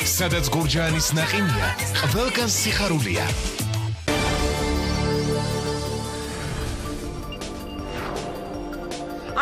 სადაც გურჯაანის ნაყინია, ყველგან სიხარულია.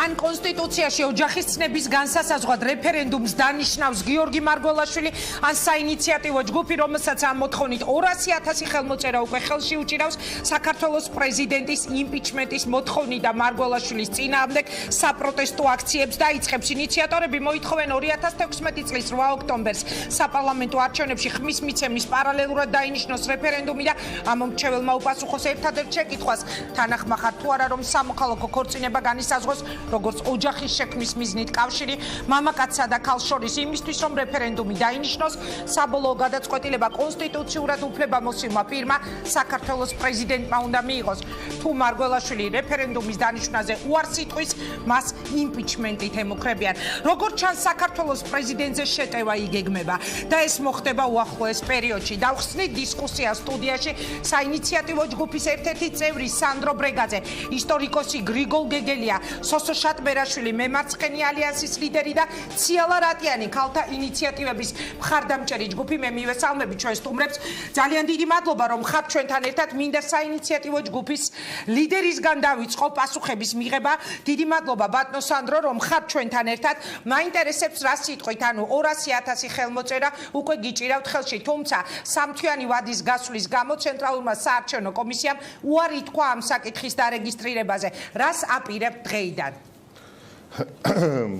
An კონსტიტუციაში ოჯახის ცნების განსასაზღვრად რეფერენდუმს დანიშნავს გიორგი მარგველაშვილი, ან საინიციატივო ჯგუფი, რომელსაც ამ მოთხოვნით 200,000 ხელმოწერა უკვე ხელში უჭირავს საქართველოს პრეზიდენტის იმპიჩმენტის მოთხოვნით და მარგველაშვილის წინააღმდეგ საპროტესტო აქციებს დაიწყებს. ინიციატორები მოითხოვენ 2016 წლის 8 ოქტომბერს საპარლამენტო არჩევნებში ხმის მიცემის პარალელურად დაინიშნოს რეფერენდუმი და ამ მომრჩეველმა უპასუხოს ერთადერთ შეკითხვას, თანახმა ხარ თუ არა რომ სამოქალაქო ქორწინება განისაზღვროს როგორც ოჯახის შექმნის მიზნით კავშირი მამაკაცსა და ქალს შორის იმისთვის, რომ რეფერენდუმი დაინიშნოს, საბოლოო გადაწყვეტილება კონსტიტუციურად უფლებამოსილმა პირმა საქართველოს პრეზიდენტმა უნდა მიიღოს. თუ მარგველაშვილი რეფერენდუმის დანიშვნაზე უარს იტყვის, მას იმპიჩმენტით ემუქრებიან. როგორც ჩანს, საქართველოს პრეზიდენტზე შეტევა იგეგმება და ეს მოხდება უახლოეს პერიოდში. დავხსნით დისკუსიას სტუდიაში საინიციატივო ჯგუფის ერთ-ერთი წევრი სანდრო ბრეგაძე, ისტორიკოსი გრიგოლ გეგელია, სოსო შატბერაშვილი, მემარცხენე ალიანსის ლიდერი და ციალა რატიანი, ქალთა ინიციატივების მხარდამჭერი ჯგუფი. მე მივესალმები ჩვენ სტუმრებს. ძალიან დიდი მადლობა, რომ ხართ ჩვენთან ერთად. მინდა საინიციატივო ჯგუფის ლიდერისგან დავიწყო პასუხების მიღება. დიდი მადლობა ბატონო სანდრო, რომ ხართ ჩვენთან ერთად. მაინტერესებს რა სიტყვით, ანუ 200,000 ხელმოწერა უკვე გიჭირავთ ხელში, თუმცა სამთვიანი ვადის გასვლის გამო ცენტრალურმა საარჩევნო კომისიამ უარი თქვა ამ საკითხის დარეგისტრირებაზე. რას აპირებთ დღეიდან?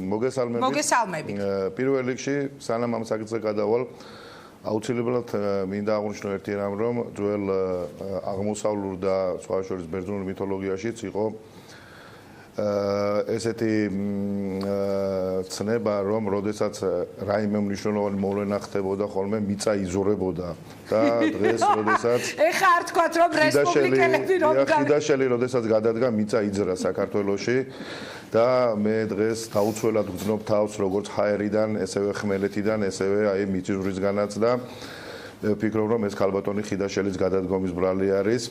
მოგესალმებით. პირველ რიგში, სანამ ამ საკითხზე გადავალ, აუცილებლად მინდა აღვნიშნო ერთი რამ, რომ ძველ აღმოსავლურ და სხვა შორის ბერძნულ მითოლოგიაშიც იყო ესეთი ცნება, რომ როდესაც რაიმე მნიშვნელოვანი მოვლენა ხდებოდა, ხოლმე მიწა იზურებოდა და დღეს როდესაც ეხა არ თქვათ, რომ რესპუბლიკელები რომ ხიდაშელი როდესაც გადადგა, მიწა იძრა საქართველოში და მე დღეს დაუცველად ვგრძნობ თავს როგორც ჰაერიდან, ესევე ხმელეთიდან, ესევე აი მიწისძვრისგანაც და ვფიქრობ, რომ ეს ქალბატონი ხიდაშელის გადადგომის ბრალი არის.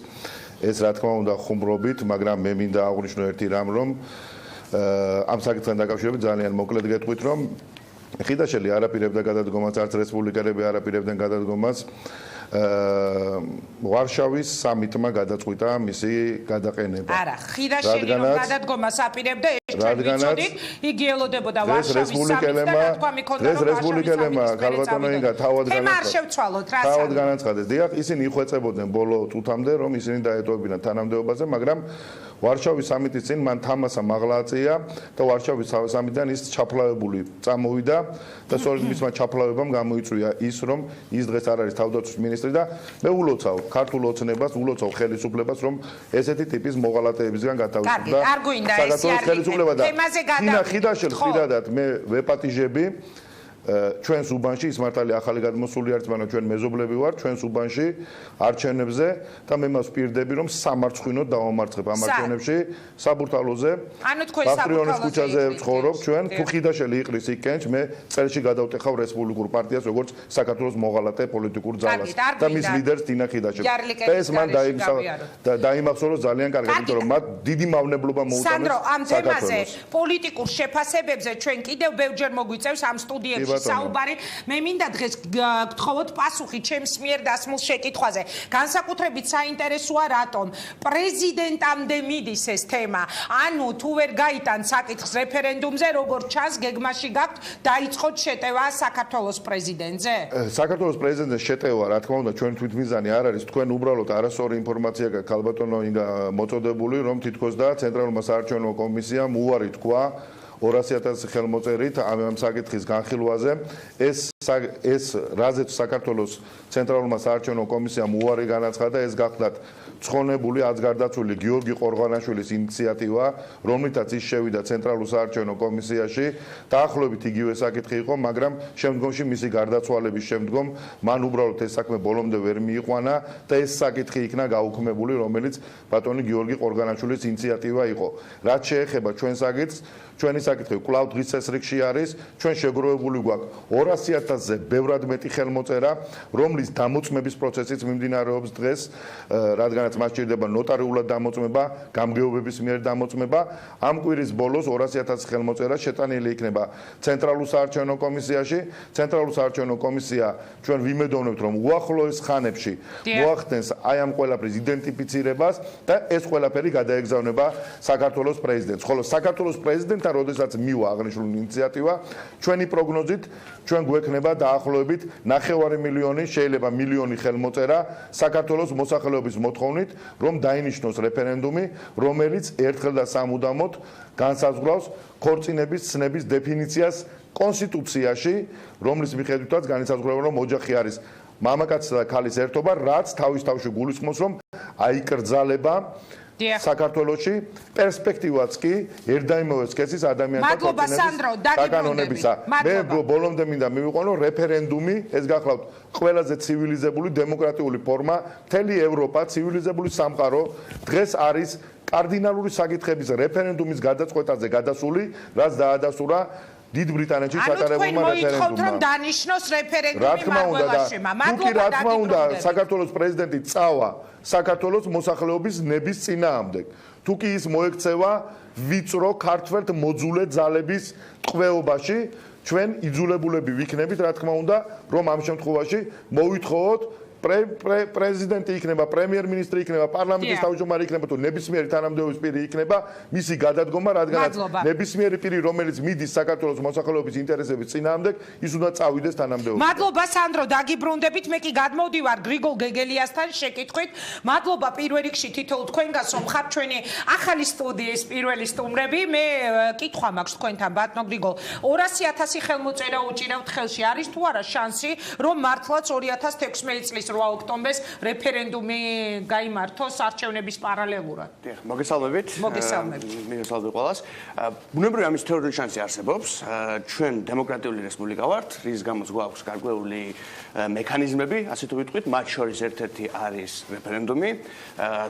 ეს რა თქმა უნდა ხუმრობით, მაგრამ მე მინდა აღვნიშნო ერთი რამ, რომ ამ საკითხთან დაკავშირებით ძალიან მოკლედ გეტყვით, რომ ხიდაშელი არ აპირებდა გადადგომას, არც რესპუბლიკელები არ აპირებდნენ გადადგომას. ვარშავის სამიტმა გადაწყვიტა მისი გადაყენება. არა, ხიდაშელი რომ გადადგომას აპირებდა, ეს ჩვენ ვიცოდით, იგი ელოდებოდა ვარშავის სამიტს და თქვა მიქონდა რომ რესპუბლიკელებმა ქალბატონოინგა თავად განაცხადეს. დიახ, ისინი იხვეწებოდნენ ბოლო წუთამდე, რომ ისინი დაეტოვებინათ თანამდებობაზე, მაგრამ ვარშავის სამიტის წინ მან თამასა მაღლა აწია და ვარშავის სამიტიდან ის ჩაფლავებული წამოვიდა და სწორედ მისმა ჩაფლავებამ გამოიწვია ის, რომ ის დღეს არ არის თავდაცვის მინისტრი და მე ულოცავ ქართულ ოცნებას, ულოცავ ხელისუფლებას, რომ ესეთი ტიპის მოღალატეებისგან გათავისუფლდა საქართველოს ხელისუფლება და ხიდაშელს პირადად მე ვეპატიჟები ჩვენს უბანში ის მართალი ახალი გადმოსული არც მანო ჩვენ მეზობლები ვარ ჩვენს უბანში არჩევნებზე და მე მას ვპირდები რომ სამარცხვინოდ დავამარცხებ ამ არჩევნებში საბურთალოზე ბაქრიონის ქუჩაზე ვცხოვრობ ჩვენ თუ ხიდაშელი იყრის იქენჩ მე წელში გადავტეხავ რესპუბლიკურ პარტიას როგორც საქართველოს მოღალატე პოლიტიკურ ძალას და მის ლიდერს დინა ხიდაშელი და ეს მან დაიმახსოვროს ძალიან კარგად იმიტომ რომ მათ დიდი მავნებლობა მოუტანეს სანდრო ამ თემაზე პოლიტიკურ შეფასებებზე ჩვენ კიდევ ბევრჯერ მოგვიწევს ამ სტუდიებში საუბარი მე მინდა დღეს გთხოვოთ პასუხი ჩემს მიერ დასმულ შეკითხვაზე განსაკუთრებით საინტერესოა რატომ პრეზიდენტამდე მიდის ეს თემა ანუ თუ ვერ გაიტანთ საკითხს რეფერენდუმზე როგორც ჩანს გეგმაში გაქვთ დაიწყოთ შეტევა საქართველოს პრეზიდენტზე საქართველოს პრეზიდენტზე შეტევა რა თქმა უნდა ჩვენ თვითმიზანი არ არის თქვენ უბრალოდ არასწორი ინფორმაცია გაქვთ ქალბატონო მოწოდებული რომ თითქოს და ცენტრალურმა საარჩევნო კომისიამ უარი თქვა 200,000 ხელმოწერით ამ საკითხის განხილვაზე ეს რაზეც საქართველოს ცენტრალურმა საარჩევნო კომისიამ უარი განაცხადა ეს გახლდათ ცხონებული აცგარდაცული გიორგი ყორღანაშვილის ინიციატივა რომლითაც ის შევიდა ცენტრალურ საარჩევნო კომისიაში დაახლოებით იგივე საკითხი იყო მაგრამ შემდგომში მისი გარდაცვალების შემდგომ მან უბრალოდ ეს საქმე ბოლომდე ვერ მიიყვანა და ეს საკითხი იქნა გაუქმებული რომელიც ბატონი გიორგი ყორღანაშვილის ინიციატივა იყო რაც შეეხება ჩვენ საკითხს ჩვენი საკითხი კვლავ დღის წესრიგში არის ჩვენ შეგროვებული გვაქვს 200,000 1000-ზე ბევრად მეტი ხელმოწერა, რომლის დამოწმების პროცესიც მიმდინარეობს დღეს, რადგანაც მას სჭირდება ნოტარიულად დამოწმება, გამგეობების მიერ დამოწმება. ამ კვირის ბოლოს 200,000 ხელმოწერა შეტანილი იქნება ცენტრალურ საარჩევნო კომისიაში. ცენტრალურ საარჩევნო კომისია ჩვენ ვიმედოვნებთ, რომ უახლოეს ხანებში მოახდენს აი ამ ყველაფრის იდენტიფიცირებას და ეს ყველაფერი გადაეგზავნება საქართველოს პრეზიდენტს. ხოლო საქართველოს პრეზიდენტთან, როდესაც მივა აღნიშნული ინიციატივა, ჩვენი პროგნოზით ჩვენ გვექნება დაახლოებით 9 მილიონი, შეიძლება მილიონი ხელმოწერა საქართველოს მოსახლეობის მოთხოვნით, რომ დაინიშნოს რეფერენდუმი, რომელიც ერთხელ და სამუდამოდ განსაზღვრავს ქორწინების ცნების დეფინიციას კონსტიტუციაში, რომლის მიხედვითაც განისაზღვრება, რომ ოჯახი არის მამაკაცისა და ქალის ერთობა, რაც თავის თავში გულისხმობს, რომ აიკრძალება საქართველოში პერსპექტივაც კი ერთდაიმოვე სქესის ადამიანთა კანონებისა. მე ბოლომდე მინდა მივიყვანო რეფერენდუმი, ეს გახლავთ ყველაზე ცივილიზებული დემოკრატიული ფორმა, მთელი ევროპა, ცივილიზებული სამყარო დღეს არის კარდინალური საკითხების რეფერენდუმის გადაწყვეტაზე გადასული, რაც დაადასტურა დიდ ბრიტანეთში ჩატარებულმა რეფერენდუმმა. რომ დანიშნოს რეფერენდუმი მარგველაშვილმა. რა თქმა უნდა, საქართველოს პრეზიდენტი წავა საქართველოს მოსახლეობის ნების წინააღმდეგ. თუ კი ის მოექცევა ვიწრო ქართველ მოძულე ძალების ტყვეობაში, ჩვენ იძულებულები ვიქნებით, რა თქმა უნდა, რომ ამ შემთხვევაში მოვითხოვოთ პრეზიდენტი იქნება, პრემიერ-მინისტრი იქნება, პარლამენტის თავმჯდომარე იქნება თუ ნებისმიერი თანამდებობის პირი იქნება, მისი გადადგომა, რადგანაც ნებისმიერი პირი, რომელიც მიდის საქართველოს მოსახლეობის ინტერესების წინააღმდეგ, ის უნდა წავიდეს თანამდებობაში. მადლობა სანდრო, დაგიბრუნდებით, მე კი გადმოვდივარ გრიგოლ გეგელიასთან შეკითხვით. მადლობა პირველ რიგში თითოეულ თქვენგანს, რომ ხართ ჩვენი ახალი სტუდიის პირველი სტუმრები. მე კითხვა მაქვს თქვენთან, ბატონო გრიგოლ, 200,000 ხელმოწერა უჭირავთ ხელში, არის თუ არა შანსი, რომ მართლაც 2016 წლის 8 ოქტომბერს რეფერენდუმი გაიმართოს არჩევნების პარალელურად. მოგესალმებით. მოგესალმებით ყველას. ბუნებრივია ამის თეორიული შანსი არსებობს. ჩვენ დემოკრატიული რესპუბლიკა ვართ, რის გამოც გვაქვს გარკვეული მექანიზმები, ასე თუ ვიტყვით, მათ შორის ერთ-ერთი არის რეფერენდუმი.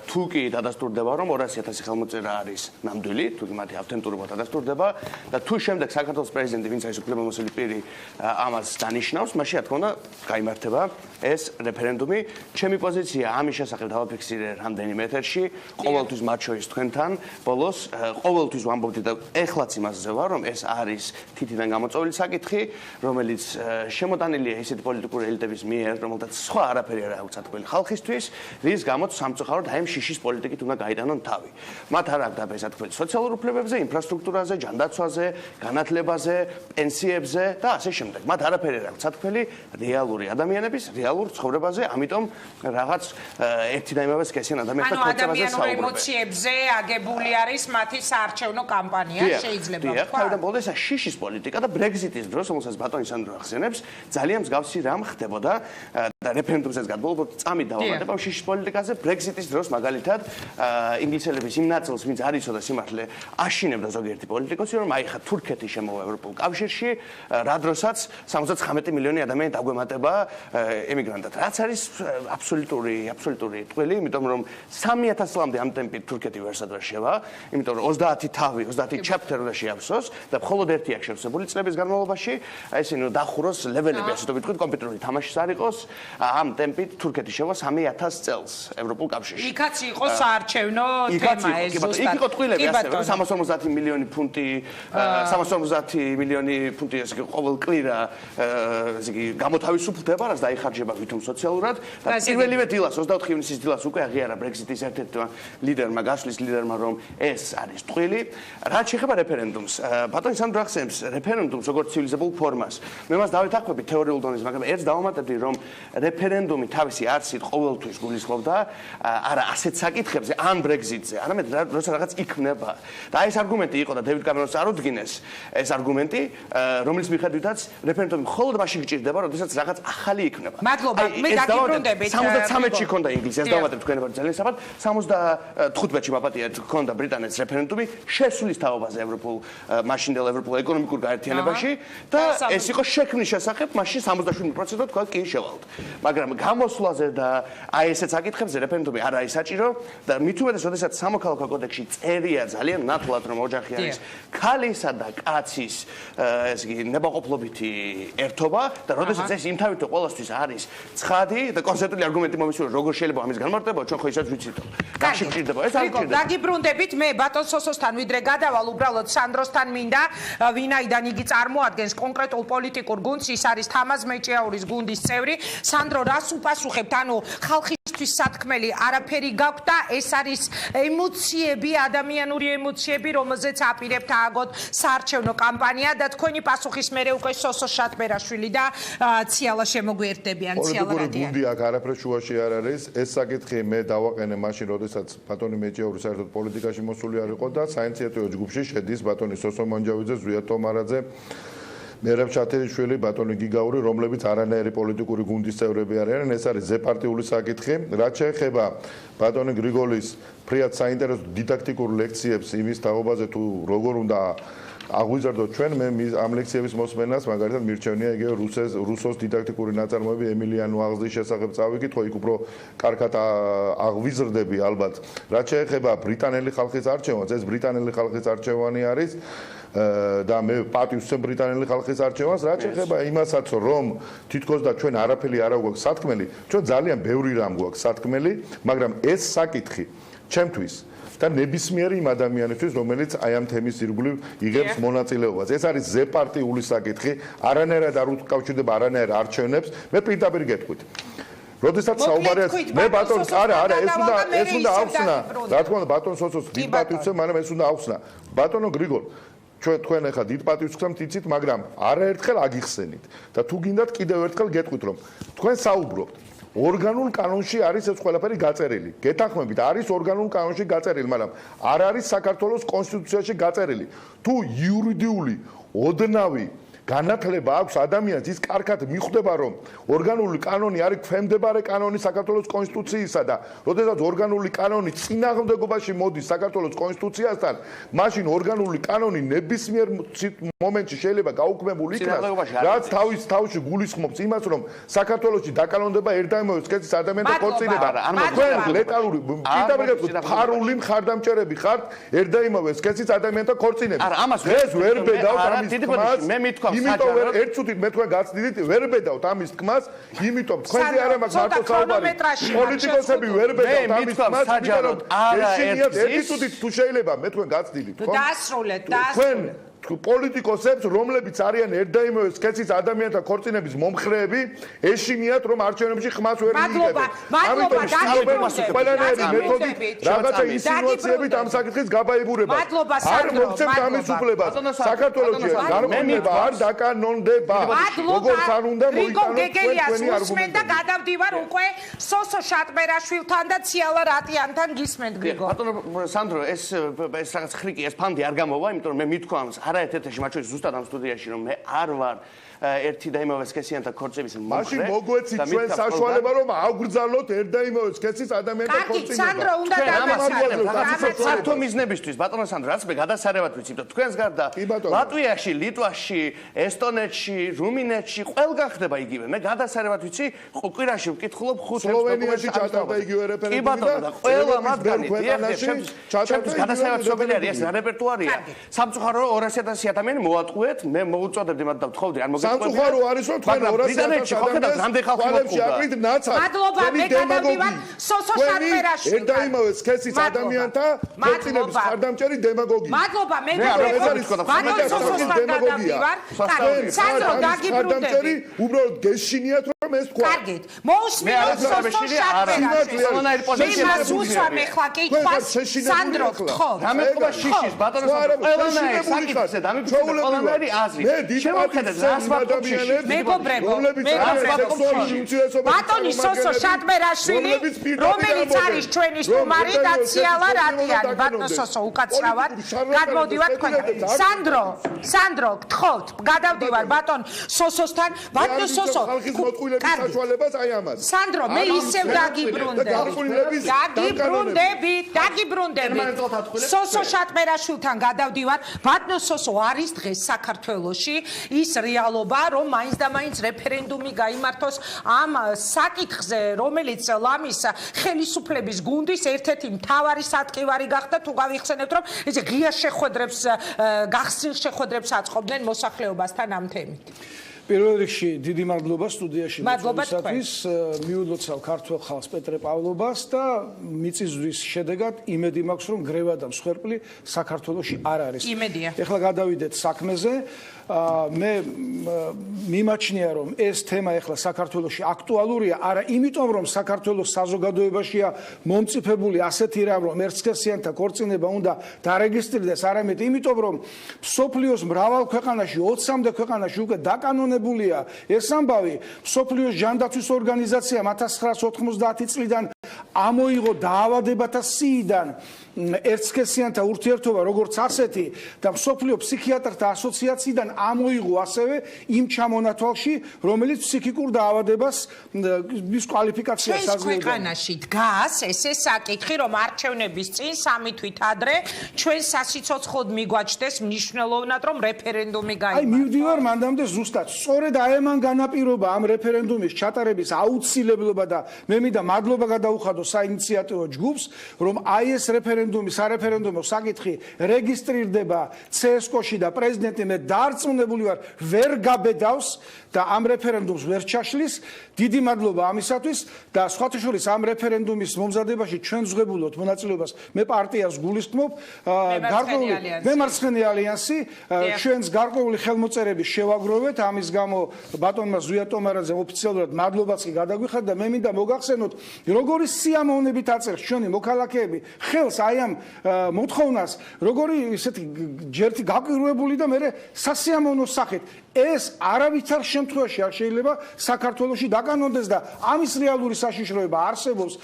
თუ კი დადასტურდება, რომ 200,000 ხელმოწერა არის ნამდვილი, თუ კი მათი ავთენტურობა დადასტურდება და თუ შემდეგ საქართველოს პრეზიდენტი, ვინც არის უფლებამოსილი პირი, ამას დანიშნავს, მაშინ რა თქმა უნდა, გაიმართება ეს რეფერენდუმი. ჩემი პოზიცია ამის შესახებ დავაფიქსირე რამდენიმე ეთერში, ყოველთვის მათ შორის თქვენთან, ბოლოს ყოველთვის ვამბობდი და ეხლაც იმასზე ვარ, რომ ეს არის თითიდან გამოწვეული საკითხი, რომელიც შემოტანილია ისეთი პოლიტიკური ელიტების მიერ, რომელთაც სხვა არაფერი არ აქვს თქვენ ხალხისთვის, რის გამოც სამწუხაროდ აი ამ შიშის პოლიტიკით უნდა გაიტანონ თავი. მათ არ აქვს დაბესა თქვენ სოციალურ უფლებებზე, ინფრასტრუქტურაზე, ჯანდაცვაზე, განათლებაზე, პენსიებზე და ასე შემდეგ. მათ არაფერი არ აქვს თქვენი რეალური ადამიანების რეალურ ცხოვრებაზე, ამიტომ რაღაც ერთი და იმავე სქესიან ადამიანთა ქორწინებაზე საუბრობენ. ანუ ადამიანურ ემოციებზე აგებული არის მათი საარჩევნო კამპანია, შეიძლება ვთქვა. თავიდან ბოლოს ეს შიშის პოლიტიკა და ბრეგზიტის დროს, რომელსაც ბატონი სანდრო ახსენებს, ძალიან მსგავსი რამ ხდებოდა და რეფერენდუმზეც გადმოვიდა, წამით დავამატებ შიშის პოლიტიკაზე, ბრეგზიტის დროს მაგალითად ინგლისელების იმ ნაწილს, ვინც არ იცოდა სიმართლე, აშინებდა ზოგიერთი პოლიტიკოსი, რომ აი ხა თურქეთი შემოვა ევროპულ კავშირში, რა დროსაც 79 მილიონი ადამიანი დაგვემატება ემიგრანტად. რაც არის აბსოლუტური ტყვილი, იმიტომ რომ 3000 წლამდე ამ ტემპით თურქეთი ვერსად ვერ შევა, იმიტომ რომ 30 თავი, 30 chapter უნდა შეავსოს და მხოლოდ ერთი აქვს შევსებული წლების განმავლობაში, ესენი დახუროს ლეველები, ასე ვიტყვით, კომპიუტერული თამაშის არ იყოს, ამ ტემპით თურქეთი შევა 3000 წელს ევროპულ კავშირში. იქაც იყო საარჩევნო თემა ეს ზუსტად. იქ იყო ტყილები ასე, 350 მილიონი ფუნტი, 350 მილიონი ფუნტი ესე იგი ყოველ კვირა ესე იგი გამოთავისუფლდება, რაც დაიხარჯება ვითომ სოციალურად და პირველივე დილას 24 ივნისის დილას უკვე აღიარა ბრეგზიტის ერთ-ერთმა ლიდერმა, გასვლის ლიდერმა, რომ ეს არის ტყვილი. რაც შეეხება რეფერენდუმს, ბატონი სანდრო ახსენებს რეფერენდუმს როგორც ცივილიზებულ ფორმას. მე მას დავეთანხმები თეორიულ დონეზე, მაგრამ ერთს დავამატებდი, რომ რეფერენდუმი თავისი არსით ყოველთვის გულისხმობდა არა ასეთ საკითხებზე, ან ბრეგზიტზე, არამედ როცა რაღაც იქნება. და ეს არგუმენტი იყო და დევიდ კამერონს წარუდგინეს ეს არგუმენტი, რომლის მიხედვითაც რეფერენდუმი მხოლოდ მაშინ გჭირდება, როდესაც რაღაც ახალი იქნება. მადლობა, მე დაგიბრუნდებით. 73-ში ქონდა ინგლისის, დავამატებ თქვენებად ძალიან საბად, 75-ში მაპატია ქონდა ბრიტანეთის რეფერენდუმი შესulis თაობაზე ევროპულ მაშინდელ ევროპულ ეკონომიკურ გაერთიანებაში და ეს იყო შექმნის შესახებ, მაშინ 77% თქვა კი შევალთ. მაგრამ გამოსვლაზე და აი ესეც აკითხებზე რეფერენდუმი არ არის საჭირო და მით უმეტეს, როდესაც სამოქალაქო კოდექსში წერია ძალიან ნათლად, რომ ოჯახი არის ქალისა და კაცის ესე იგი ნებაყოფლობითი ერთობა და როდესაც ეს იმთავითო ყოველთვის არის ცხადი და კონსტიტუციური არგუმენტი მომისურვა, როგორ შეიძლება ამის განმარტება, ჩვენ ხო ისაც ვიცით. გაში ჭირდება ეს არ ჭირდება. დაგიბრუნდებით, მე ბატონ სოსოსთან ვიდრე გადავალ, უბრალოდ სანდროსთან მინდა, ვინაიდან იგი წარმოადგენს კონკრეტულ პოლიტიკურ გუნდს, ის არის თამაზ მეჭიაურის გუნდის წევრი. სანდრო, რას უპასუხებთ? ანუ ხალხისთვის სათქმელი არაფერი გაქვთ და ეს არის ემოციები, ადამიანური ემოციები, რომელზეც აპირებთ ააგოთ საარჩევნო კამპანია და თქვენი პასუხის მერე უკვე სოსო შატბერაშვილი და ციალა შემოგვიერთდებიან. ციალა რადია. გუნდი აქ არაფერ შუაში არ არის. ეს საკითხი მე დავაყენე მაშინ, როდესაც ბატონი მეჭიაური საერთოდ პოლიტიკაში მოსული არ იყო და საინიციატივო ჯგუფში შედის ბატონი სოსო მონჯავიძე, ზვია თომარაძე, მერაბ ჩათერიშვილი, ბატონი გიგაური, რომლებიც არანაირი პოლიტიკური გუნდის წევრები არიან. ეს არის ზეპარტიული საკითხი. რაც შეეხება ბატონი გრიგოლის ფრიად საინტერესო დიდაქტიკურ ლექციებს იმის თაობაზე თუ როგორ უნდა აღვიზარდოთ ჩვენ, მე ამ ლექციების მოსმენას მაგალითად მირჩევნია იგივე რუსოს დიდაქტიკური ნაწარმოები ემილიანო აღზრდის შესახებ წავიკითხო, იქ უფრო კარგად აღვიზრდები ალბათ. რაც შეეხება ბრიტანელი ხალხის არჩევანს, ეს ბრიტანელი ხალხის არჩევანი არის და მე პატივს ვცემ ბრიტანელი ხალხის არჩევანს. რაც შეეხება იმასაც, რომ თითქოს და ჩვენ არაფერი არ გვაქვს სათქმელი, ჩვენ ძალიან ბევრი რამ გვაქვს სათქმელი, მაგრამ ეს საკითხი ჩემთვის და ნებისმიერი იმ ადამიანისთვის, რომელიც აი ამ თემის ირგვლივ იღებს მონაწილეობას. ეს არის ზეპარტიული საკითხი, არანაირად არ უკავშირდება არანაირ არჩევნებს. მე პირდაპირ გეტყვით. როდესაც საუბარია მე ბატონ არა ეს უნდა ახსნა. რა თქმა უნდა ბატონ სოსოს დიდ პატივს ვცემ, მაგრამ ეს უნდა ახსნა. ბატონო გრიგოლ, თქვენ ახლა დიდ პატივს ვცემთ იცით, მაგრამ არაერთხელ აგიხსენით და თუ გინდათ კიდევ ერთხელ გეტყვით, რომ თქვენ საუბრობთ ორგანულ კანონში არის ეს ყველაფერი გაწერილი. გეთანხმებით, არის ორგანულ კანონში გაწერილი, მაგრამ არ არის საქართველოს კონსტიტუციაში გაწერილი. თუ იურიდიული ოდნავი განათლება აქვს ადამიანს, ის კარგად მიხვდება, რომ ორგანული კანონი არის ქვემდებარე კანონი საქართველოს კონსტიტუციისა და როდესაც ორგანული კანონი წინააღმდეგობაში მოდის საქართველოს კონსტიტუციასთან, მაშინ ორგანული კანონი ნებისმიერ მომენტში შეიძლება გაუქმებულ იქნას, რაც თავის თავში გულისხმობს იმას, რომ საქართველოში დაკანონდება ერთ და იმავე სქესის ადამიანთა ქორწინება. თქვენ ლეტალური ფარული მხარდამჭერები ხართ ერთ და იმავე სქესის ადამიანთა ქორწინებას. ეს ვერ ბედავთ ამის თქმას. მე მithქვამს იმიტომ ერთ წუთით მე თქვენ გაცდიდით, ვერ ბედავთ ამის თქმას, იმიტომ თქვენზე არ მაქვს მარტო საუბარი. პოლიტიკოსები ვერ ბედავთ ამის თქმას, საჯაროდ არა ერთი წუთით თუ შეიძლება მე თქვენ გაცდიდით. დაასრულეთ. პოლიტიკოსებს, რომლებიც არიან ერთ და იმავე სქესის ადამიანთა ქორწინების მომხრეები, ეშინიათ, რომ არჩევნებში ხმას ვერ მიიღებენ. ამიტომ ყველანაირი მეთოდით, რაღაცა ინსინუაციებით ამ საკითხის გაბაიბურება. არ მოგცემთ ამის უფლებას. საქართველოში გარკვევლება არ დაკანონდება. როგორც არ უნდა მოიტანოთ თქვენი არგუმენტები. და გადავდივარ უკვე სოსო შატბერაშვილთან და ციალა რატიანთან გისმენთ გრიგო. ბატონო სანდრო, ეს რაღაც ხრიკი, ეს ფანდი არ გამოვა, იმიტომ რომ მე მithქვამს არაერთეთში მათ შორის ზუსტად ამ სტუდიაში რომ მე არ ვარ ერთი და იმავე სქესიანთა ქორწების მომხრე. მაშინ მოგვეცით ჩვენ საშუალება რომ აღვრძალოთ ერთ და იმავე სქესის ადამიანთა ქორწინება. კარგი, სანდრო უნდა დავასრულოთ. საერთო მიზნებისთვის ბატონო სანდრო, რაც მე გადასარევად ვიცი, იმიტომ თქვენს გარდა ლატვიაში, ლიტვაში, ესტონეთში, რუმინეთში ყველგან ხდება იგივე. მე გადასარევად ვიცი, კვირაში ვკითხულობ 5 სლოვენიაში ჩატარდა იგივე რეფერენდუმი. კი ბატონო, და ყველა მათგანი ჩემთვის გადასარევად სოფელი არის, ეს რა რეპერტუარია. სამწუხარო 200,000 ადამიანი მოვატყუეთ, მე მოუწოდებდი მათ და ვთხოვდი არ მოგეწყვეტ. სამწუხარო არის რომ თქვენ 200,000 ადამიანს აყრით ნაცად. მადლობა, მე გადავდივარ სოსო შატბერაშვილი. ერთ და იმავე სქესის ადამიანთა ქორწინების ხარდამჭერი დემაგოგია. მადლობა, მე ბატონ სოსოსთან გადავდივარ. სანდრო დაგიბრუნდები. უბრალოდ გეშინიათ რომ ეს თქვა. კარგით. მოусმინოთ სოსო შატბერაშვილი. მე მას უსვამ ეხლა კითხვას. სანდრო გთხოვ. რამე თქვა შიშის ბატონო სანდრო. ყველანაირი საკითხზე დამიფიქრე ყველანაირი აზრი. შემოხედეთ რას ადამიანებს, მეგობრებო, ბატონი სოსო შატბერაშვილი, რომელიც არის ჩვენი სტუმარი და ციალა რატიანი. ბატონო სოსო უკაცრავად გადმოდივარ თქვენთან. სანდრო, გთხოვთ, გადავდივარ ბატონ სოსოსთან. ბატონ სოსო, გაყენების საშუალებას აი ამას. სანდრო, მე ისევ დაგიბრუნდები. სოსო შატმერაშვილთან გადავდივარ. ბატონო სოსო, არის დღეს საქართველოში ის რეალობა, რომ მაინც და მაინც რეფერენდუმი გაიმართოს ამ საკითხზე, რომელიც ლამის ხელისუფლების გუნდის ერთ-ერთი მთავარი სატყივარი გახდა, თუ გავიხსენებთ, რომ ეს ღია შეხვედრებს, გახსნილ შეხვედრებს აწყობდნენ მოსახლეობასთან ამ თემით. პირველ რიგში დიდი მადლობა სტუდიაში მოწვევისათვის. მიულოცავ ქართველ ხალხს პეტრე პავლობას და მიწისძვრის შედეგად იმედი მაქვს, რომ გრევა და მსხვერპლი საქართველოში არ არის. იმედია. ეხლა გადავიდეთ საქმეზე. მე მიმაჩნია, რომ ეს თემა ეხლა საქართველოში აქტუალურია, არა იმიტომ, რომ საქართველოს საზოგადოებაშია მომწიფებული ასეთი რამ, რომ ერთსქესიანთა ქორწინება უნდა დარეგისტრირდეს, არამედ იმიტომ, რომ მსოფლიოს მრავალ ქვეყანაში, 20-მდე ქვეყანაში უკვე დაკანონებულია ეს ამბავი. მსოფლიოს ჯანდაცვის ორგანიზაციამ 1990 წლიდან ამოიღო დაავადებათა სიიდან ერთსქესიანთა ურთიერთობა როგორც ასეთი და მსოფლიო ფსიქიატრთა ასოციაციიდან ამოიღო ასევე იმ ჩამონათვალში, რომელიც ფსიქიკურ დაავადებას მის კვალიფიკაციას აძლევს. ქვეყანაში დგას ესე საკითხი, რომ არჩევნების წინ 3 თვით ადრე ჩვენ სასიცოცხლოდ მიგვაჩნდეს მნიშვნელოვნად, რომ რეფერენდუმი გაიმართოს. აი მივდივარ მანდამდე ზუსტად. სწორედ აი ამან განაპირობა ამ რეფერენდუმის ჩატარების აუცილებლობა და მე მინდა მადლობა გადაუხადო საინიციატივო ჯგუფს, რომ აი ეს რეფერენდუმი, სარეფერენდუმო საკითხი რეგისტრირდება CSKO-ში და პრეზიდენტი მე დარწმუნებული ვარ ვერ გაბედავს და ამ რეფერენდუმს ვერ ჩაშლის. დიდი მადლობა ამისათვის და სხვათა შორის ამ რეფერენდუმის მომზადებაში ჩვენ ვზღებულობთ მონაწილეობას. მე პარტიას გულისხმობ, მემარცხენე ალიანსი, ჩვენს გარკვეული ხელმოწერები შევაგროვეთ. ამის გამო ბატონმა ზვია ტომარაძემ ოფიციალურად მადლობაც კი გადაგვიხადა და მე მინდა მოგახსენოთ, როგორი სიამოვნებით აწერს ჩვენი მოქალაქეები ხელს აი ამ მოთხოვნას, როგორი ისეთი ჯერთი გაკვირვებული და მე სასიამოვნო სახით. ეს არავითარ შემთხვევაში არ შეიძლება საქართველოში დაკანონდეს და ამის რეალური საშიშროება არსებობს.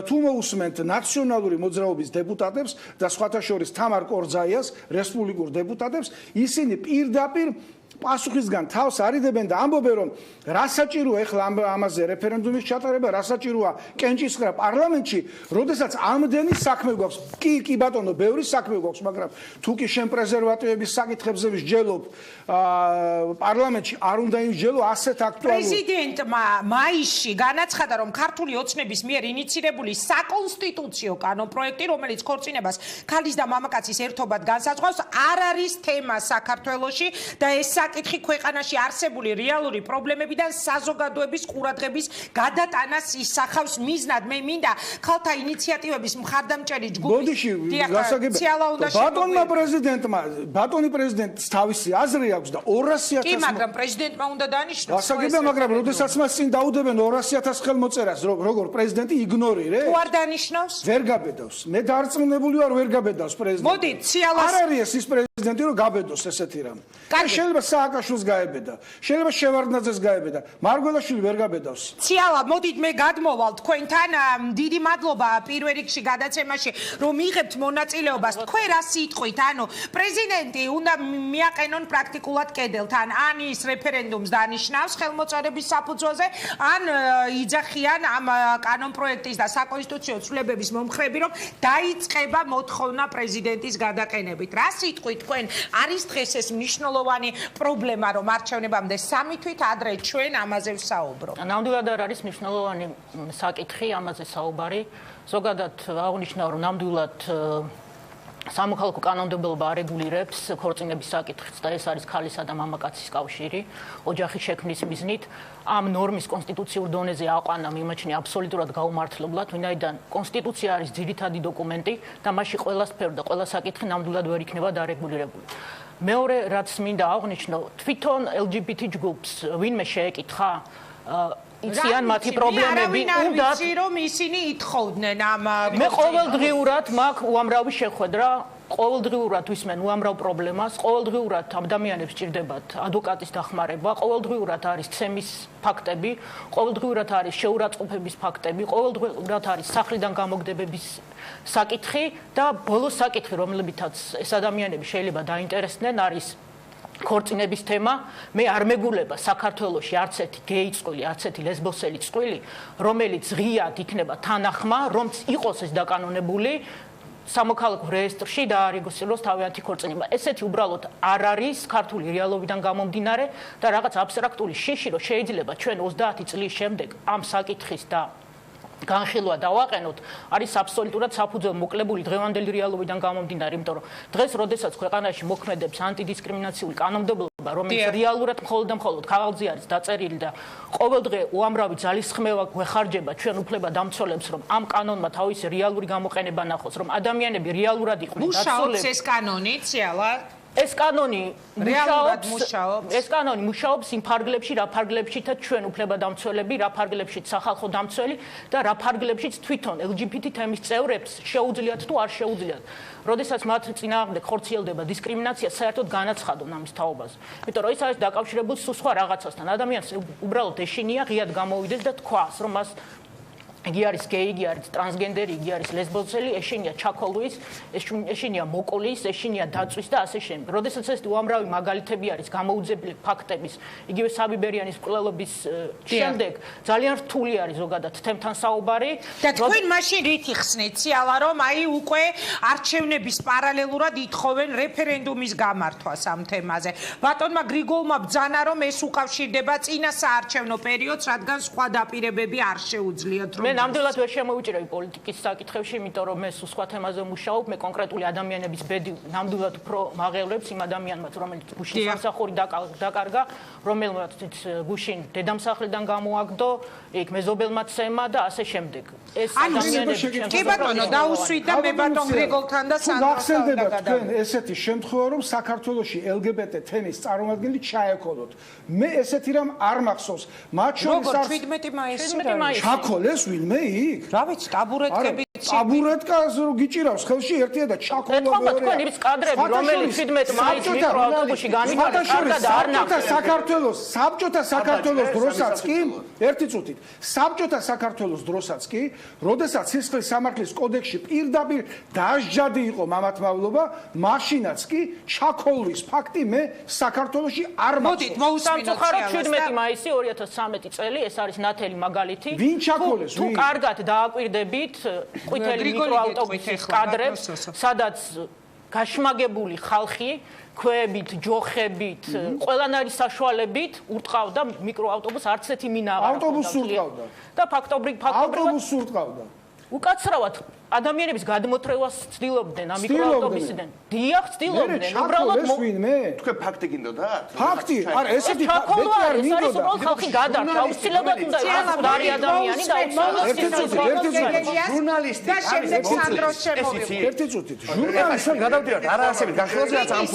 თუ მოусმენთ ნაციონალური მოძრაობის დეპუტატებს და სხვათა შორის თამარ კორძაიას, რესპუბლიკურ დეპუტატებს, ისინი პირდაპირ პასუხისგან თავს არიდებენ და ამბობენ, რომ რა საჭიროა ეხლა ამაზე რეფერენდუმის ჩატარება, რა საჭიროა კენჭისყრა პარლამენტში, როდესაც ამდენი საქმე გვაქვს. კი ბატონო, ბევრი საქმე გვაქვს, მაგრამ თუ კი შენ პრეზერვატივების საკითხებზე ვსჯელობ პარლამენტში, არ უნდა იმსჯელო ასეთ აქტუალურ. პრეზიდენტმა მაისში განაცხადა, რომ ქართული ოცნების მიერ ინიცირებული საკონსტიტუციო კანონპროექტი, რომელიც ქორწინებას ქალის და მამაკაცის ერთობად განსაზღვრავს, არ არის თემა საქართველოში და ეს საკითხი ქვეყანაში არსებული რეალური პრობლემებიდან საზოგადოების ყურადღების გადატანას ისახავს მიზნად. მე მინდა ქალთა ინიციატივების მხარდამჭერი ჯგუფის ბატონმა პრეზიდენტმა, ბატონი პრეზიდენტს თავისი აზრი აქვს და 200,000 კი, მაგრამ პრეზიდენტმა უნდა დანიშნოს. გასაგებია, მაგრამ როდესაც მას წინ დაუდებენ 200,000 ხელმოწერას, როგორ პრეზიდენტი იგნორირებს? თუ არ დანიშნავს? ვერ გაბედავს. მე დარწმუნებული ვარ, ვერ გაბედავს პრეზიდენტი. მოდი, ციალას არ არის ის პრეზიდენტი, რომ გაბედოს ესეთი რამე. შეიძლება სააკაშვილს გაებედა, შეიძლება შევარდნაძეს გაებედა, მარგველაშვილი ვერ გაბედავს. ციალა, მოდით მე გადმოვალ თქვენთან. დიდი მადლობა პირველ რიგში გადაცემაში, რომ მიიღებთ მონაწილეობას. თქვენ რა სიტყვით, ანუ პრეზიდენტი უნდა მიაყენონ პრაქტიკულად კედელთან, ან ის რეფერენდუმს დანიშნავს ხელმოწერების საფუძველზე, ან იძახიან ამ კანონპროექტის და საკონსტიტუციო ცვლილებების მომხრები, რომ დაიწყება მოთხოვნა პრეზიდენტის გადაყენებით. რა სიტყვით თქვენ არის დღეს ეს მნიშვნელოვანი პრობლემა, რომ არჩევნებამდე 3 თვით ადრე ჩვენ ამაზე ვსაუბრობ. ნამდვილად არ არის მნიშვნელოვანი საკითხი ამაზე საუბარი. ზოგადად აღნიშნა, რომ ნამდვილად სამოქალაქო კანონმდებლობა არეგულირებს ქორწინების საკითხს და ეს არის ქალისა და მამაკაცის კავშირი ოჯახის შექმნის მიზნით. ამ ნორმის კონსტიტუციურ დონეზე აყვანა მიმაჩნია აბსოლუტურად გაუმართლებლად, ვინაიდან კონსტიტუცია არის ძირითადი დოკუმენტი და მასში ყველა სფერო და ყველა საკითხი ნამდვილად ვერ იქნება დარეგულირებული. მეორე, რაც მინდა აღნიშნო, თვითონ LGBT ჯგუფს ვინმე შეეკითხა იციან მათი პრობლემები, უნდა რომ ისინი ითხოვდნენ ამ მე ყოველდღიურად მაქვს უამრავი შეხვედრა, ყოველდღიურად ვისმენ უამრავ პრობლემას, ყოველდღიურად ადამიანებს სჭირდებათ ადვოკატის დახმარება, ყოველდღიურად არის ცემის ფაქტები, ყოველდღიურად არის შეურაცხყოფების ფაქტები, ყოველდღიურად არის სახლიდან გამოგდებების საკითხი და ბოლოს საკითხი, რომლებითაც ეს ადამიანები შეიძლება დაინტერესდნენ, არის ქორწინების თემა, მე არ მეგულება საქართველოში არც ერთი გეი წყვილი, არც ერთი ლესბოსელი წყვილი, რომელიც ღიად იქნება თანახმა, რომც იყოს ეს დაკანონებული სამოქალაქო რეესტრში დაარეგისტრიროს თავიანთი ქორწინება. ესეთი უბრალოდ არ არის ქართული რეალობიდან გამომდინარე და რაღაც აბსტრაქტული შიში, რომ შეიძლება ჩვენ 30 წლის შემდეგ ამ საკითხის და განხილვა დავაყენოთ, არის აბსოლუტურად საფუძველ მოკლებული დღევანდელი რეალობიდან გამომდინარე, იმიტომ რომ დღეს, როდესაც ქვეყანაში მოქმედებს ანტიდისკრიმინაციული კანონმდებლობა, რომელიც რეალურად მხოლოდ და მხოლოდ ქაღალდზე არის დაწერილი და ყოველდღე უამრავი ძალისხმევა გვეხარჯება ჩვენ უფლებადამცველებს, რომ ამ კანონმა თავისი რეალური გამოყენება ნახოს, რომ ადამიანები რეალურად იყვნენ მუშაობს ეს კანონი, ციალა? ეს კანონი რეალურად მუშაობს. ეს კანონი მუშაობს იმ ფარგლებში, რა ფარგლებშითაც ჩვენ უფლებადამცველები, რა ფარგლებშიც სახალხო დამცველი და რა ფარგლებშიც თვითონ LGBT თემის წევრებს შეუძლიათ თუ არ შეუძლიათ. როდესაც მათ წინააღმდეგ ხორციელდება დისკრიმინაცია, საერთოდ განაცხადონ ამის თაობაზე. იმიტომ რომ ის არის დაკავშირებული სულ სხვა რაღაცასთან. ადამიანს უბრალოდ ეშინია ღიად გამოვიდეს და თქვას, რომ მას იგი არის გეი, იგი არის ტრანსგენდერი, იგი არის ლესბოსელი, ეშინია ჩაქოლვის, ეშინია მოკოლის, ეშინია დაწვის და ასე შემდეგ. როდესაც ეს უამრავი მაგალითები არის გამოუძებელი ფაქტების, იგივე საბიბერიანის მკვლელობის შემდეგ, ძალიან რთული არის ზოგადად თემთან საუბარი. და თქვენ მაშინ რით იხსნით, ციალა, რომ აი უკვე არჩევნების პარალელურად ითხოვენ რეფერენდუმის გამართვას ამ თემაზე. ბატონმა გრიგოლმა ბრძანა, რომ ეს უკავშირდება წინა საარჩევნო პერიოდს, რადგან სხვა დაპირებები არ შეუძლიათ. მე ნამდვილად ვერ შემოვიჭრები პოლიტიკის საკითხებში, იმიტომ რომ მე სხვა თემაზე მუშაობ, მე კონკრეტული ადამიანების ბედი ნამდვილად უფრო მაღელვებს იმ ადამიანებს, რომელიც გუშინ სამსახური დაკარგა, რომელმაც გუშინ დედამსახლიდან გამოაგდო, იქ მეზობელმა ცემა და ასე შემდეგ. ეს ადამიანები კი ბატონო, დაუსვით და მე ბატონ გრიგოლთან და სანდროსთან თქვენ ესეთი შემთხვევა, რომ საქართველოში LGBT თემის წარმომადგენელი ჩაეკოლოთ. მე ესეთი რამ არ მახსოვს. მათ შორის როგორ 17 მაისში ჩაქოლეს ვინმე იქ? რა ვიცი, ტაბურეტკები ტაბურეტკას რო გიჭირავს ხელში ერთია და ჩაქოლა მეორე. თქვენ ის კადრები, რომელიც 17 მაისს მიკროავტობუსში განვითარდა და არ ნახეს. საბჭოთა საქართველოს დროსაც კი, ერთი წუთით, საბჭოთა საქართველოს დროსაც კი, როდესაც სისხლის სამართლის კოდექსში პირდაპირ დასჯადი იყო მამათმავლობა, მაშინაც კი ჩაქოლვის ფაქტი მე საქართველოში არ მოდით, მოусმინოთ. სამწუხაროდ 17 მაისი 2013 წელი, ეს არის ნათელი მაგალითი. ვინ ჩაქოლეს? თუ კარგად დააკვირდებით ყვითელი მიკროავტობუსის კადრებს, სადაც გაშმაგებული ხალხი ქვებით, ჯოხებით, ყველანაირი საშუალებით ურტყავდა მიკროავტობუსს, არც ერთი მინა აღარ ჰქონდა. ავტობუსს ურტყავდა. და ფაქტობრივად ავტობუსს ურტყავდა. უკაცრავად ადამიანების გადმოთრევას ცდილობდნენ ამ მიკროავტობუსიდან. დიახ, ცდილობდნენ. უბრალოდ ვინმე? თქვენ ფაქტი გინდოდათ? ფაქტი, არა, ესეთი ფაქტი არ მინდოდა. ეს არის უბრალოდ ხალხი გადარჩა, აუცილებლად უნდა იყოს ადამიანი და ჟურნალისტი და შემდეგ სანდროს შემოვიდა. ერთი წუთით. ჟურნალისტი გადავდივართ არა ასებით განხილვაზეც ამ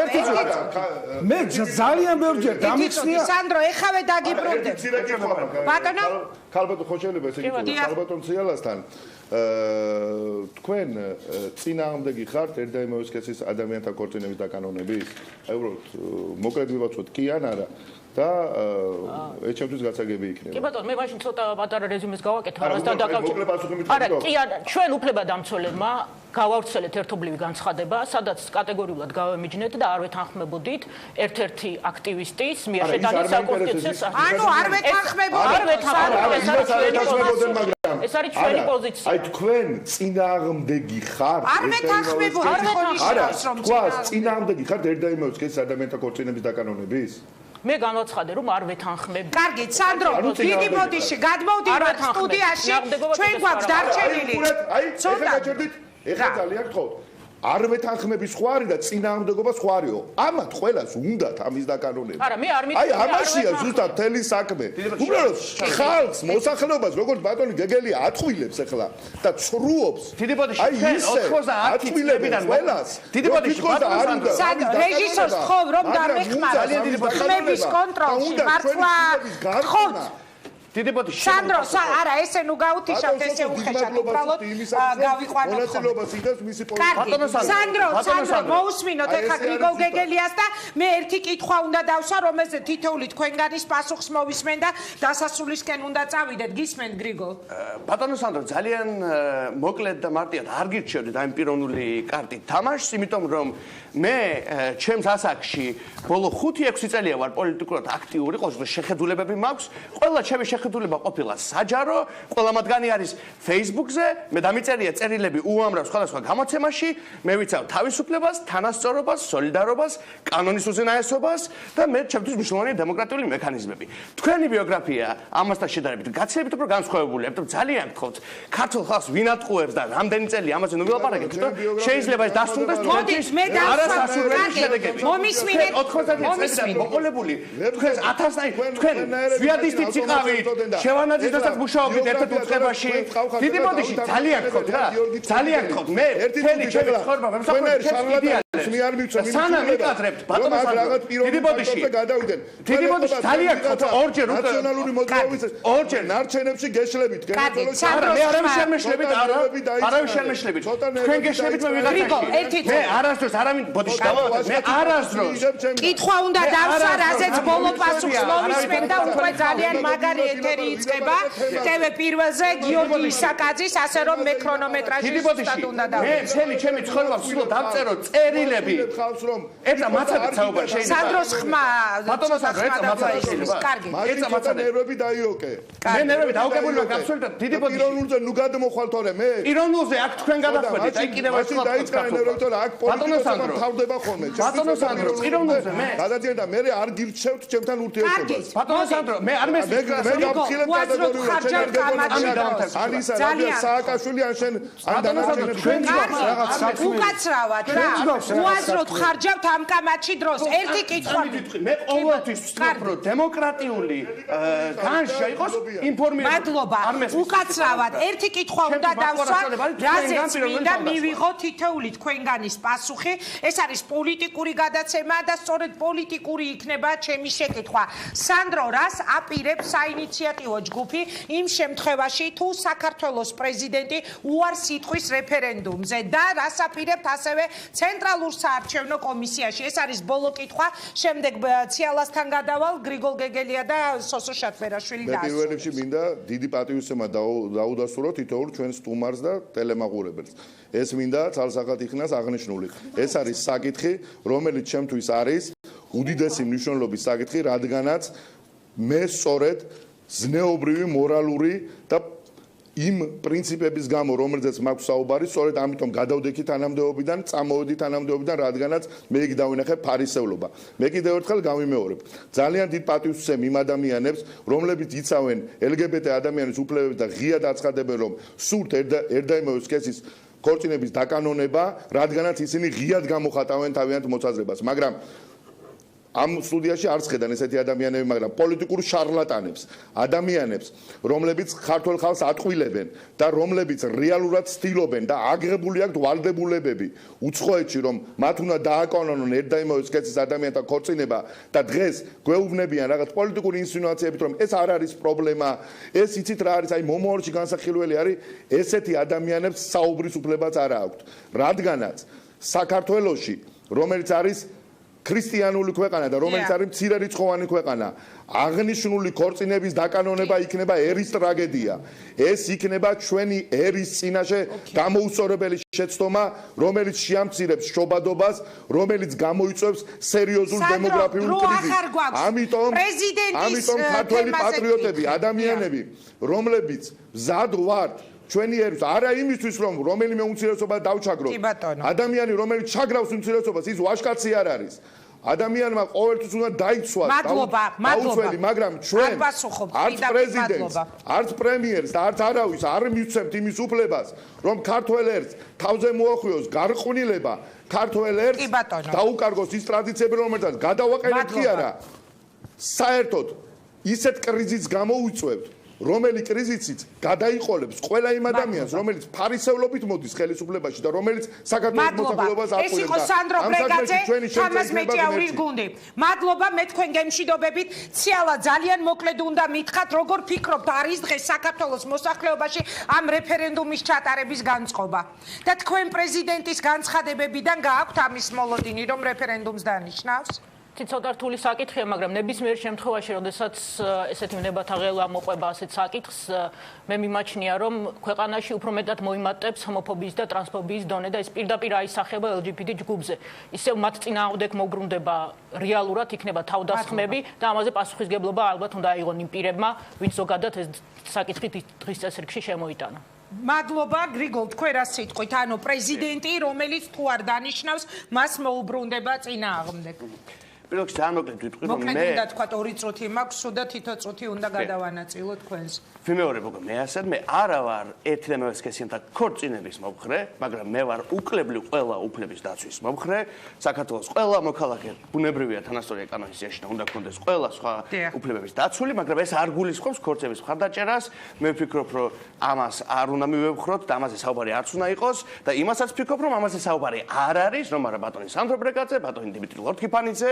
ერთი წუთით. მე ძალიან ბევრჯერ დამიხსნია. სანდრო, ეხავე დაგიბრუნდეთ. ბატონო? ქალბატონ ხო შეიძლება ესე იგი ქალბატონ ციალასთან თქვენ წინააღმდეგი ხართ ერთ და იმავე სქესის ადამიანთა ქორწინების დაკანონების? აი უბრალოდ მოკლედ მივაწვოთ კი ან არა და ეჩემთვის გასაგები იქნება. კი ბატონო, მე მაშინ ცოტა პატარა რეზუმეს გავაკეთე, ამასთან მოკლე პასუხი მითხრა. არა, კი არა, ჩვენ უფლებადამცველებმა გავავრცელეთ ერთობლივი განცხადება, სადაც კატეგორიულად გავემიჯნეთ და არ ვეთანხმებოდით ერთ-ერთი აქტივისტის მიერ შეტანის საკონსტიტუციო საქმეს. ანუ არ ვეთანხმებოდით. ეს არის ჩვენი პოზიცია. აი თქვენ წინააღმდეგი ხართ? არ ვეთანხმებოდით, ხო ნიშნავს რომ წინააღმდეგი ხართ ერთ და იმავე სქესის ადამიანთა ქორწინების დაკანონების? მე განვაცხადე რომ არ ვეთანხმები. კარგი, სანდრო, დიდი მოდიში, გადმოვდივართ სტუდიაში. ჩვენ გვაქვს დარჩენილი. აი, ეხლა გაჭერდით, ეხლა ძალიან გთხოვთ. არ ვეთანხმების სხვა არის და წინააღმდეგობა სხვა არისო. ამათ ყველას უნდათ ამის დაკანონები. არა, მე არ აი, ამაშია ზუსტად თელი საქმე. უბრალოდ ხალხს, მოსახლეობას, როგორც ბატონი გეგელი ათყვილებს ეხლა და ცრუობს. დიდი ბოდიში, ჩვენ 90-იდან ყველას. დიდი ბოდიში, სანდრო, რეჟისორს ხომ რომ დამეხმაროს. ხმების კონტროლში მართლა ხოთ. დიდი ბოდიში. სანდრო, არა, ესე ნუ გაუთიშავთ, ესე უხეშად, უბრალოდ გავიყვანოთ. სანდრო, მოусმინოთ ეხლა გრიგოლ გეგელიას და მე ერთი კითხვა უნდა დავსვა, რომელზეც თითოეული თქვენგანის პასუხს მოვისმენ და დასასრულისკენ უნდა წავიდეთ. გისმენთ გრიგოლ? ბატონო სანდრო, ძალიან მოკლედ და მარტივად არ გირჩევდი და იმ პიროვნული კარტით თამაშს, იმიტომ რომ მე ჩემს ასაკში ბოლო 5-6 წელია ვარ პოლიტიკურად აქტიური, ყოველთვის შეხედულებები მაქვს. ყველა ჩემი შეხედულება ყოფილა საჯარო, ყველა მათგანი არის Facebook-ზე, მე დამიწერია წერილები უამრავ სხვადასხვა გამოცემაში, მე ვიცავ თავისუფლებას, თანასწორობას, სოლიდარობას, კანონის უზენაესობას და მე ჩემთვის მნიშვნელოვანია დემოკრატიული მექანიზმები. თქვენი ბიოგრაფია ამასთან შედარებით გაცილებით უფრო განსხვავებულია, ამიტომ ძალიან გთხოვთ, ქართულ ხალხს ვინ ატყუებს და რამდენი წელი ამაზე ნუ ვილაპარაკებთ, რომ შეიძლება ეს დასრულდეს მოდით, მე არასასურველი შედეგები. მომისმინეთ, მომისმინეთ. მოყოლებული თქვენ 1000 თქვენ ზვიადისტიც იყავით, შევანაძისთანაც მუშაობდით ერთ უწყებაში. დიდი ბოდიში ძალიან გთხოვთ რა. ძალიან გთხოვთ. მე მთელი ჩემი ცხოვრება ვემსახურებ ჩემს იდეალებს. სანამ მიკადრებთ ბატონო სანდრო. დიდი ბოდიში გადავიდენ. დიდი ბოდიში ძალიან გთხოვთ ორჯერ ნაციონალური მოძრაობის ორჯერ ნარჩენებში გეშლებით. მე არავის არ მეშლებით, არავის არ მეშლებით. თქვენ გეშლებით მე ვიღაცაში. მე არასდროს არავინ ბოდიში დავავატეთ. მე არასდროს კითხვა უნდა დავსვა, რაზეც ბოლო პასუხს მოვისმენ და უკვე ძალიან მაგარი ეთერი იწყება. TV პირველზე გიორგი ისაკაძის, ასე რომ მე ქრონომეტრაჟი სუსტად უნდა მე მთელი ჩემი ცხოვრება ვსულო დავწერო წერილები. ეცა მაცადეთ საუბარი შეიძლება. სანდროს ხმა. ბატონო სანდრო, ეცა მაცადეთ შეიძლება. კარგი. ეცა მაცადეთ. ნერვები დაიოკე. მე ნერვები დაუკებული ვარ აბსოლუტურად დიდი ბოდიში. პიროვნულზე ნუ გადმოხვალ თორე მე. პიროვნულზე აქ თქვენ გადახვედით, აი კიდევ ეს ხო დაიწყე ნერვები თორე აქ პოლიტიკოსებმა თავდება ხოლმე. ბატონო სანდრო, პიროვნულზე მე გადადიან და მე არ გირჩევთ ჩემთან ურთიერთობას. ბატონო სანდრო, მე არ მესმის. მე გავხილებ კატეგორიულად ან ისა რა სააკაშვილი ან შენ ან დანარჩენები ჩვენ რაღაც საქმე უკაცრავად რა უაზროდ ხარჯავთ ამ კამათში დროს ერთი კითხვა მე ყოველთვის ვსწრებ რომ დემოკრატიული განშა იყოს ინფორმირება მადლობა უკაცრავად ერთი კითხვა უნდა დავსვა რაზეც მინდა მივიღო თითოეული თქვენგანის პასუხი ეს არის პოლიტიკური გადაცემა და სწორედ პოლიტიკური იქნება ჩემი შეკითხვა სანდრო რას აპირებს საინიციატივო ჯგუფი იმ შემთხვევაში თუ საქართველოს პრეზიდენტი უარს იტყვის რეფერენდუმზე და რას აპირებთ ასევე ცენტრალურ საარჩევნო კომისიაში ეს არის ბოლო კითხვა შემდეგ ციალასთან გადავალ გრიგოლ გეგელია და სოსო შატბერაშვილი და პირველ რიგში მინდა დიდი პატივისცემა დაუდასტურო თითოეულ ჩვენ სტუმარს და ტელემაყურებელს ეს მინდა ცალსახად იქნას აღნიშნული ეს არის საკითხი რომელიც ჩემთვის არის უდიდესი მნიშვნელობის საკითხი რადგანაც მე სწორედ ზნეობრივი მორალური და იმ პრინციპების გამო რომელზეც მაქვს საუბარი სწორედ ამიტომ გადავდექი თანამდებობიდან წამოვედი თანამდებობიდან რადგანაც მე იქ დავინახე ფარისევლობა მე კიდევ ერთხელ გავიმეორებ ძალიან დიდ პატივს ვცემ იმ ადამიანებს რომლებიც იცავენ LGBT ადამიანის უფლებებს და ღიად აცხადებენ რომ სურთ ერთ და იმავე სქესის ქორწინების დაკანონება რადგანაც ისინი ღიად გამოხატავენ თავიანთ მოწაზრებას მაგრამ ამ სტუდიაში არ ხედან ესეთი ადამიანები, მაგრამ პოლიტიკურ შარლატანებს, ადამიანებს, რომლებიც ქართულ ხალხს ატყვილებენ და რომლებიც რეალურად ცდილობენ და აგრებული აქვთ ვალდებულებები უცხოეთში, რომ მათ უნდა დააკანონონ ერთ და იმავე სქესის ადამიანთა ქორწინება და დღეს გვეუბნებიან რაღაც პოლიტიკური ინსინუაციებით, რომ ეს არ არის პრობლემა, ეს იცით რა არის, აი მომავალში განსახილველი არის, ესეთი ადამიანებს საუბრის უფლებაც არ აქვთ. რადგანაც საქართველოში, რომელიც არის ქრისტიანული ქვეყანა და რომელიც არის მცირერიცხოვანი ქვეყანა აღნიშნული ქორწინების დაკანონება იქნება ერის ტრაგედია ეს იქნება ჩვენი ერის წინაშე გამოუსწორებელი შეცდომა რომელიც შეამცირებს შობადობას რომელიც გამოიწვევს სერიოზულ დემოგრაფიულ კრიზისს ამიტომ ქართველი პატრიოტები ადამიანები რომლებიც მზად ვართ ჩვენი ერს არა იმისთვის რომ რომელიმე უმცირესობა დავჩაგროთ ადამიანი რომელიც ჩაგრავს უმცირესობას ის ვაჟკაცი არ არის ადამიანმა ყოველთვის უნდა დაიცვას დაუცველი მაგრამ ჩვენ არც პრეზიდენტს არც პრემიერს და არც არავის არ მივცემთ იმის უფლებას რომ ქართველ ერს თავზე მოახვიოს გარყვნილება ქართველ ერს დაუკარგოს ის ტრადიციები რომელსაც გადავაყენებთ კი არა საერთოდ ისეთ კრიზისს გამოუწევთ რომელი კრიზისიც გადაიყოლებს ყველა იმ ადამიანს, რომელიც ფარისევლობით მოდის ხელისუფლებაში და რომელიც საქართველოს მოსახლეობას აკურებს. ეს იყო სანდრო ბრეგაძე, თამაზ მეჭიაურის გუნდი. მადლობა, მე თქვენ გემშვიდობებით. ციალა ძალიან მოკლედ უნდა მითხრათ, როგორ ფიქრობთ, არის დღეს საქართველოს მოსახლეობაში ამ რეფერენდუმის ჩატარების განწყობა. და თქვენ პრეზიდენტის განცხადებებიდან გააქვთ ამის მოლოდინი, რომ რეფერენდუმს დანიშნავს? ცოტა რთული საკითხია, მაგრამ ნებისმიერ შემთხვევაში, როდესაც ესეთი ნებათაღელვა მოყვება ასეთ საკითხს, მე მიმაჩნია, რომ ქვეყანაში უფრო მეტად მოიმატებს ჰომოფობიის და ტრანსფობიის დონე და ეს პირდაპირ აისახება LGBT ჯგუფზე. ისევ მათ წინააღმდეგ მოგბრუნდება რეალურად, იქნება თავდასხმები და ამაზე პასუხისგებლობა ალბათ უნდა აიღონ იმ პირებმა, ვინც ზოგადად ეს საკითხი დღის წესრიგში შემოიტანა. მადლობა გრიგოლ, თქვენ რა სიტყვით, ანუ პრეზიდენტი, რომელიც თუ არ დანიშნავს, მას მოუბრუნდება წინააღმდეგ. პირველ რიგში ძალიან მოკლედ ვიტყვი, რომ მე უნდა თქვა 2 წუთი მაქვს, სულ თითო წუთი უნდა გადავანაწილო თქვენს. ვიმეორებ უკვე მე ასეთ, მე არა ვარ ერთი და მეორე სქესიანთა ქორწინების მომხრე, მაგრამ მე ვარ უკლებლი ყველა უფლების დაცვის მომხრე. საქართველოს ყველა მოქალაქე ბუნებრივია თანასწორია კანონის სიაში და უნდა ქონდეს ყველა სხვა უფლებების დაცული, მაგრამ ეს არ გულისხმობს ქორწინების მხარდაჭერას. მე ვფიქრობ, რომ ამას არ უნდა მივევხროთ და ამაზე საუბარი არც უნდა იყოს და იმასაც ვფიქრობ, რომ ამაზე საუბარი არ არის, რომ არა ბატონი სანდრო ბრეგაძე, ბატონი დიმიტრი ლორთქიფანიძე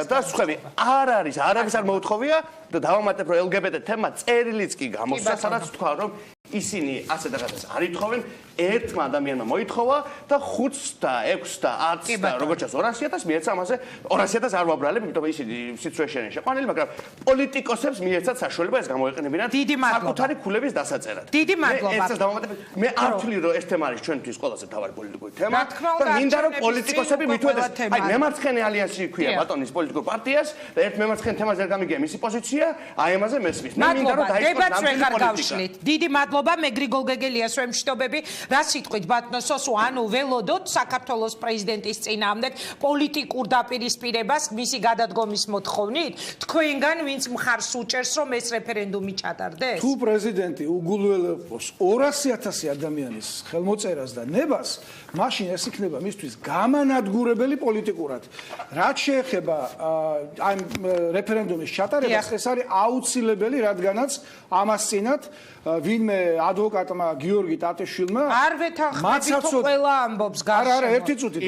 და სხვები არ არის არ მოუთხოვია და დავამატებ, რომ LGBT თემა წერილიც კი გამოსცა, სადაც თქვა, რომ ისინი ასე რაღაცას არ ითხოვენ, ერთმა ადამიანმა მოითხოვა და 5 და 6 და 10 და როგორც ჩანს 200.000 მიეცა ამაზე 200.000 არ ვაბრალებ, იმიტომ რომ ისინი სიცუეშენი შეყვანილი, მაგრამ პოლიტიკოსებს მიეცათ საშუალება ეს გამოეყენებინათ საკუთარი ქულების დასაწერად. დიდი მადლობა. ეს დავამატებ, მე არ ვთვლი, რომ ეს თემა არის ჩვენთვის ყველაზე მთავარი პოლიტიკური თემა და მინდა რომ პოლიტიკოსები მithვედეს, აი მემარცხენე ალიანსი ქვია ბატონის პოლიტიკურ პარტიას და ერთ მემარცხენე თემაზე არ გამიგია მისი პოზიცია, აი ამაზე მესმის. მე მინდა რომ დაიწყოს ნამდვილი პოლიტიკა. დიდი მადლობა, მე გრიგოლ გეგელიას ვემშვიდობები. რა სიტყვით ბატონო სოსო, ანუ ველოდოთ საქართველოს პრეზიდენტის წინააღმდეგ პოლიტიკურ დაპირისპირებას მისი გადადგომის მოთხოვნით? თქვენგან ვინც მხარს უჭერს, რომ ეს რეფერენდუმი ჩატარდეს? თუ პრეზიდენტი უგულველებს 200.000 ადამიანის ხელმოწერას და ნებას, მაშინ ეს იქნება მისთვის გამანადგურებელი პოლიტიკურად. რაც შეეხება ამ რეფერენდუმის ჩატარებას, ეს არის აუცილებელი, რადგანაც ამას წინათ ვინმე ადვოკატმა გიორგი ტატეშვილმა არ ვეთანხმებით თუ ყველა ამბობს გარშემო. არა, ერთი წუთი.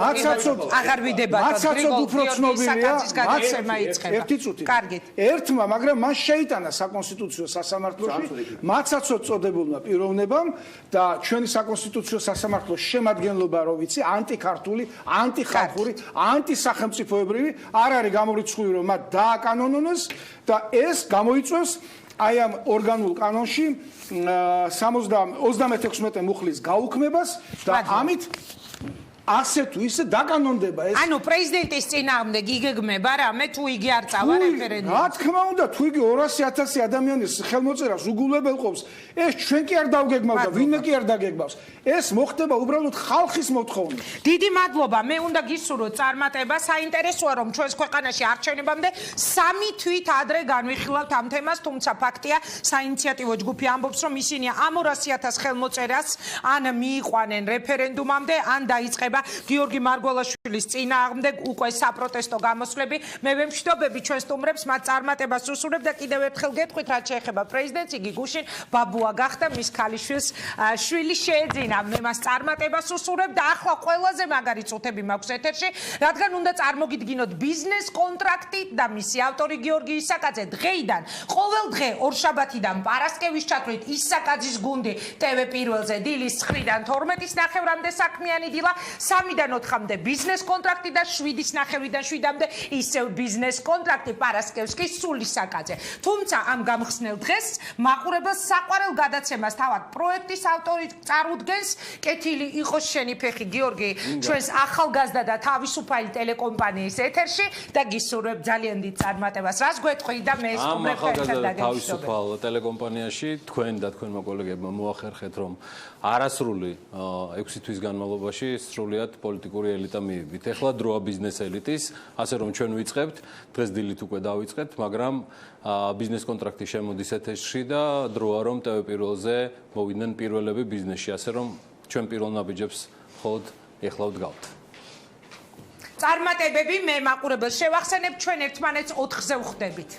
მაცაცოდ აღარ ვიდებათ გრიგოლ უფრო საკაცის გადაცემა იწყება. ერთი წუთი. კარგით. ერთმა, მაგრამ მას შეიტანა საკონსტიტუციო სასამართლოში მაცაცოდ წოდებულმა პიროვნებამ და ჩვენი საკონსტიტუციო სასამართლოს შემადგენლობა, რო ვიცი, ანტიქართული, ანტიხალხური, ანტისახელმწიფოებრივი არ არის გამორიცხული, რომ მათ დააკანონონოს და ეს გამოიწვევს აი ამ ორგანულ კანონში 36 მუხლის გაუქმებას და ამით ასე თუ ისე დაკანონდება ეს. ანუ პრეზიდენტის წინააღმდეგ იგეგმება რამე თუ იგი არ წავა რეფერენდუმს? რა თქმა უნდა, თუ იგი 200.000 ადამიანის ხელმოწერას უგულებელყოფს, ეს ჩვენ კი არ დავგეგმავ და ვინმე კი არ დაგეგმავს. ეს მოხდება უბრალოდ ხალხის მოთხოვნით. დიდი მადლობა, მე უნდა გისურვო წარმატება, საინტერესოა რომ ჩვენს ქვეყანაში არჩევნებამდე 3 თვით ადრე განვიხილავთ ამ თემას, თუმცა ფაქტია, საინიციატივო ჯგუფი ამბობს, რომ ისინი ამ 200.000 ხელმოწერას ან მიიყვანენ რეფერენდუმამდე, ან დაიწყება გიორგი მარგველაშვილის წინააღმდეგ უკვე საპროტესტო გამოსვლები. მე ვემშვიდობები ჩვენ სტუმრებს, მათ წარმატებას უსურვებ და კიდევ ერთხელ გეტყვით, რაც შეეხება პრეზიდენტს, იგი გუშინ ბაბუა გახდა, მის ქალიშვილს შვილი შეეძინა. მე მას წარმატებას უსურვებ და ახლა ყველაზე მაგარი წუთები მაქვს ეთერში, რადგან უნდა წარმოგიდგინოთ ბიზნეს კონტრაქტი და მისი ავტორი გიორგი ისაკაძე დღეიდან, ყოველ დღე ორშაბათიდან პარასკევის ჩათვლით ისაკაძის გუნდი TV პირველზე დილის 9-დან 12-ის ნახევრამდე საქმიანი დილა, 3-დან 4-მდე ბიზნეს კონტრაქტი და 7-ის ნახევრიდან 7-მდე ისევ ბიზნეს კონტრაქტი პარასკევსკის სულ ისაკაძე. თუმცა ამ გამხსნელ დღეს მაყურებელს საყვარელ გადაცემას თავად პროექტის ავტორი წარუდგენს. კეთილი იყოს შენი ფეხი გიორგი ჩვენს ახალგაზრდა და თავისუფალი ტელეკომპანიის ეთერში და გისურვებ ძალიან დიდ წარმატებას. რას გვეტყვი და მე სტუმრებს ერთად დაგემშვიდობებ. თავისუფალ ტელეკომპანიაში თქვენ და თქვენმა კოლეგებმა მოახერხეთ, რომ არასრული 6 თვის განმავლობაში სრულიად პოლიტიკური ელიტა მიიბით. ეხლა დროა ბიზნეს ელიტის, ასე რომ ჩვენ ვიწყებთ, დღეს დილით უკვე დავიწყეთ, მაგრამ ბიზნეს კონტრაქტი შემოდის ეთერში და დროა რომ TV პირველზე მოვიდნენ პირველები ბიზნესში, ასე რომ ჩვენ პირველ ნაბიჯებს ხოდ ეხლა ვდგავთ. წარმატებები, მე მაყურებელს შევახსენებ, ჩვენ ერთმანეთს 4-ზე ვხვდებით.